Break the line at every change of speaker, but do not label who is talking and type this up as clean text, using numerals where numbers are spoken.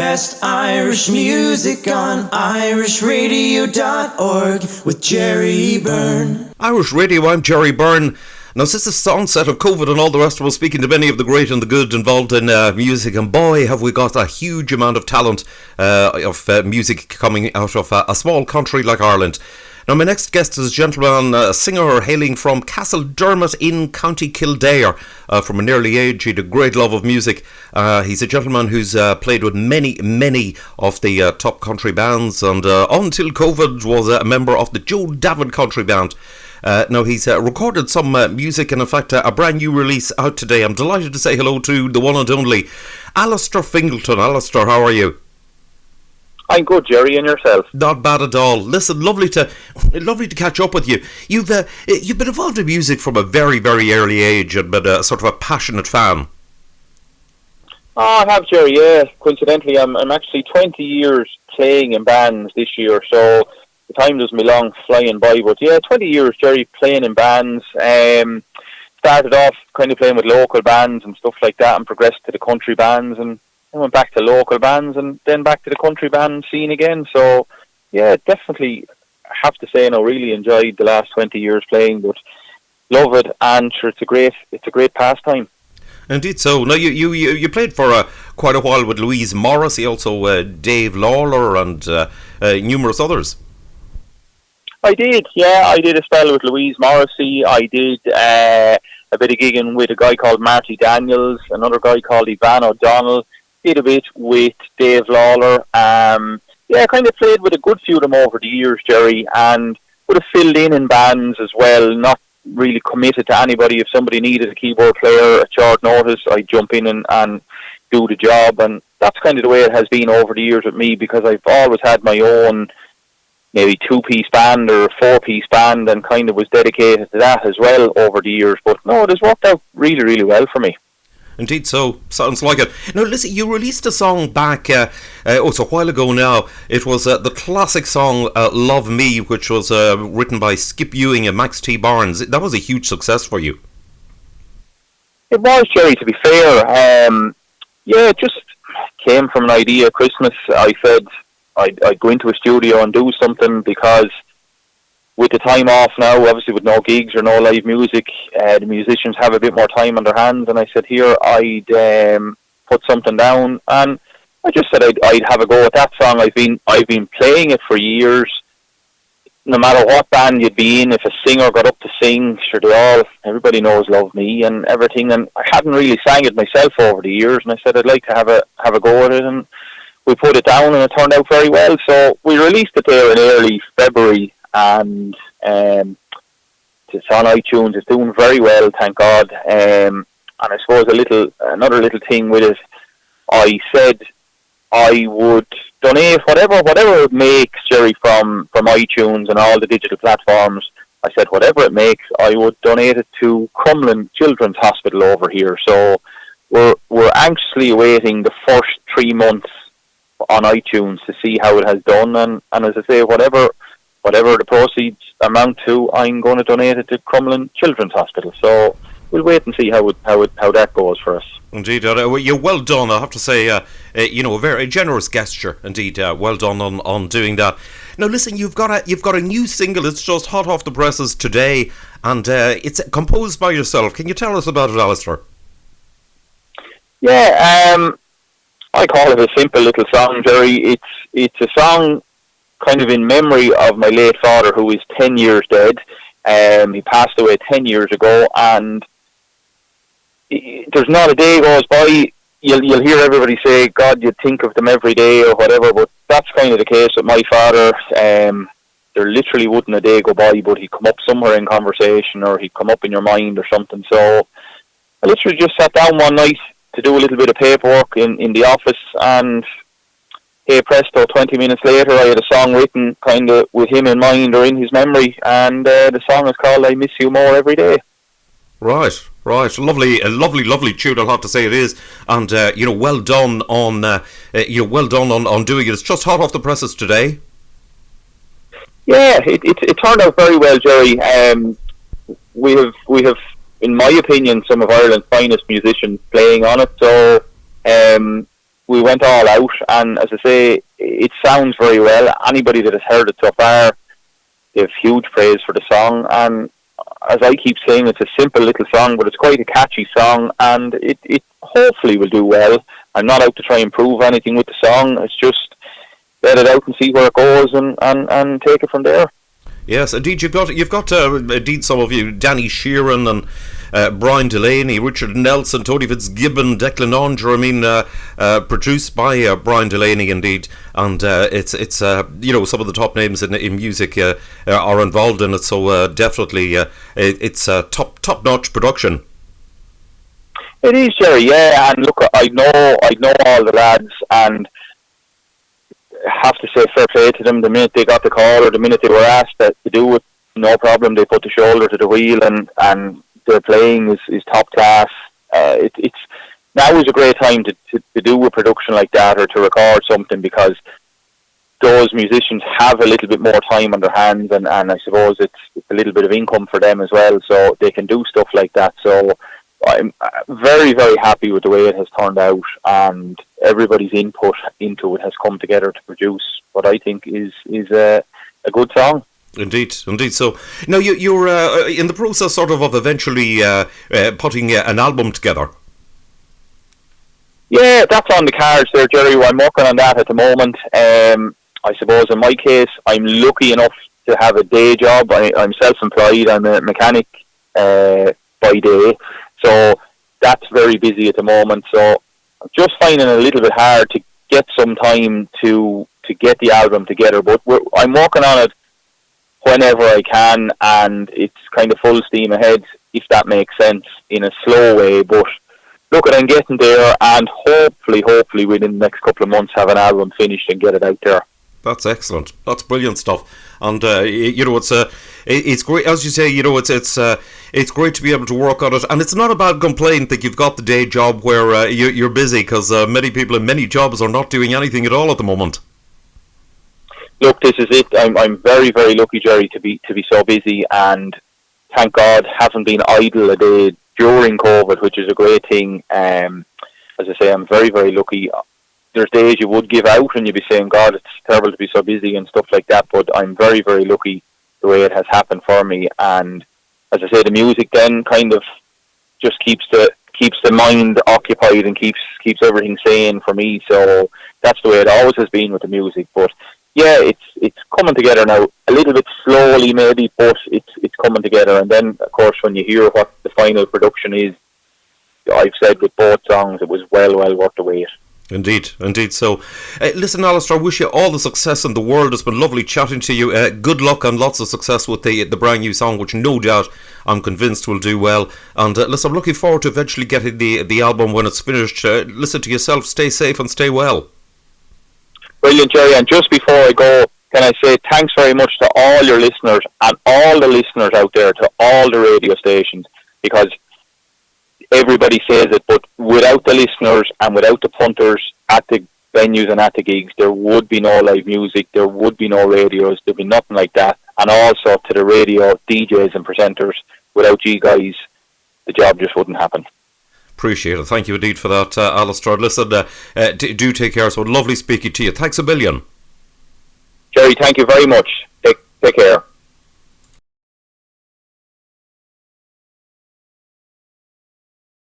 Best Irish music on irishradio.org with Jerry Byrne.
Irish Radio, I'm Jerry Byrne. Now, since the onset of COVID and all the rest of us, speaking to many of the great and the good involved in music, and boy, have we got a huge amount of talent of music coming out of a small country like Ireland. Now, my next guest is a gentleman, a singer hailing from Castledermot in County Kildare. From an early age, he had a great love of music. He's a gentleman who's played with many of the top country bands, and until COVID was a member of the Joe David Country Band. Now, he's recorded some music, and in fact, a brand new release out today. I'm delighted to say hello to the one and only Alistair Fingleton. Alistair, how are you?
I'm good, Jerry, and yourself?
Not bad at all. Listen, lovely to catch up with you. You've been involved in music from a very early age, and been a sort of a passionate fan.
Oh, I have, Jerry. Yeah, coincidentally, I'm actually 20 years playing in bands this year, so the time doesn't belong flying by. But yeah, 20 years, Jerry, playing in bands. Started off kind of playing with local bands and stuff like that, and progressed to the country bands, and I went back to local bands and then back to the country band scene again. So, yeah, definitely have to say, I really enjoyed the last 20 years playing, but love it, and sure, it's a great pastime.
Indeed so. Now, you played for quite a while with Louise Morrissey, also Dave Lawler, and numerous others.
I did, yeah. I did a spell with Louise Morrissey. I did a bit of gigging with a guy called Marty Daniels, another guy called Ivan O'Donnell. Did a bit with Dave Lawler. I kind of played with a good few of them over the years, Jerry, and would have filled in bands as well, not really committed to anybody. If somebody needed a keyboard player at short notice, I'd jump in and do the job, and that's kind of the way it has been over the years with me, because I've always had my own maybe 2-piece band or 4-piece band, and kind of was dedicated to that as well over the years. But no, it has worked out really well for me.
Indeed so. Sounds like it. Now, listen, you released a song back, it's a while ago now. It was the classic song, Love Me, which was written by Skip Ewing and Max T. Barnes. That was a huge success for you.
It was, Jerry, to be fair. It just came from an idea at Christmas. I said I'd go into a studio and do something, because with the time off now, obviously with no gigs or no live music, the musicians have a bit more time on their hands, and I said, here, I'd put something down, and I just said I'd have a go at that song. I've been playing it for years. No matter what band you'd be in, if a singer got up to sing, sure, everybody knows Love Me and everything, and I hadn't really sang it myself over the years, and I said I'd like to have a go at it, and we put it down, and it turned out very well. So we released it there in early February, and it's on iTunes. It's doing very well, thank God. And I suppose another little thing with it, I said I would donate whatever it makes, Jerry, from iTunes and all the digital platforms. I said whatever it makes, I would donate it to Crumlin Children's Hospital over here. So we're anxiously awaiting the first 3 months on iTunes to see how it has done, and as I say, whatever the proceeds amount to, I'm going to donate it to Crumlin Children's Hospital. So we'll wait and see how that goes for us.
Indeed, you're well done. I have to say, a very generous gesture. Indeed, well done on doing that. Now, listen, you've got a new single. It's just hot off the presses today, and it's composed by yourself. Can you tell us about it, Alistair?
Yeah, I call it a simple little song, Jerry. It's a song kind of in memory of my late father, who is 10 years dead. He passed away 10 years ago, and there's not a day goes by, you'll hear everybody say, God, you'd think of them every day or whatever, but that's kind of the case with my father. There literally wouldn't a day go by, but he'd come up somewhere in conversation, or he'd come up in your mind or something. So I literally just sat down one night to do a little bit of paperwork in the office, and hey presto, 20 minutes later I had a song written kind of with him in mind or in his memory, and the song is called I Miss You More Every Day.
Right. Lovely tune, I'll have to say it is, and well done on doing it. It's just hot off the presses today.
Yeah, it turned out very well, Jerry. We have, in my opinion, some of Ireland's finest musicians playing on it. So we went all out, and as I say, it sounds very well. Anybody that has heard it so far, they have huge praise for the song, and as I keep saying, it's a simple little song, but it's quite a catchy song, and it hopefully will do well. I'm not out to try and prove anything with the song. It's just let it out and see where it goes, and take it from there.
Yes, indeed, you've got indeed some of you, Danny Sheeran and Brian Delaney, Richard Nelson, Tony Fitzgibbon, Declan Onger. I mean, produced by Brian Delaney, indeed, and it's some of the top names in music are involved in it. So definitely, it's a top notch production.
It is, Jerry. Yeah, and look, I know all the lads, and have to say fair play to them. The minute they got the call, or the minute they were asked to do it, no problem. They put the shoulder to the wheel, and their playing is top class. It's now is a great time to do a production like that, or to record something, because those musicians have a little bit more time on their hands, and I suppose it's a little bit of income for them as well, so they can do stuff like that. So I'm very, very happy with the way it has turned out, and everybody's input into it has come together to produce what I think is a good song.
Indeed. So now you're in the process sort of eventually putting an album together.
Yeah, that's on the cards there, Jerry. I'm working on that at the moment. I suppose in my case, I'm lucky enough to have a day job. I'm self-employed. I'm a mechanic by day. So that's very busy at the moment. So I'm just finding it a little bit hard to get some time to get the album together. But I'm working on it whenever I can, and it's kind of full steam ahead, if that makes sense, in a slow way. But look, I'm getting there, and hopefully within the next couple of months have an album finished and get it out there.
That's excellent. That's brilliant stuff. And it's great, as you say. It's great to be able to work on it, and it's not a bad complaint that you've got the day job where you're busy, because many people in many jobs are not doing anything at all at the moment.
Look, this is it. I'm very, very lucky, Jerry, to be so busy, and thank God haven't been idle a day during COVID, which is a great thing. As I say, I'm very, very lucky. There's days you would give out and you'd be saying, God, it's terrible to be so busy and stuff like that, but I'm very, very lucky the way it has happened for me. And as I say, the music then kind of just keeps the mind occupied and keeps everything sane for me. So that's the way it always has been with the music. But yeah, it's coming together now, a little bit slowly maybe, but it's coming together. And then, of course, when you hear what the final production is, I've said with both songs, it was well worth the wait.
Indeed. So, listen, Alistair, I wish you all the success in the world. It's been lovely chatting to you. Good luck and lots of success with the brand new song, which no doubt I'm convinced will do well. And listen, I'm looking forward to eventually getting the album when it's finished. Listen to yourself, stay safe and stay well.
Brilliant, Jerry. And just before I go, can I say thanks very much to all your listeners and all the listeners out there, to all the radio stations, because everybody says it, but without the listeners and without the punters at the venues and at the gigs, there would be no live music, there would be no radios, there'd be nothing like that. And also to the radio DJs and presenters, without you guys, the job just wouldn't happen.
Appreciate it. Thank you indeed for that, Alistair. Listen, do take care. So lovely speaking to you. Thanks a million.
Jerry, thank you very much. Take care.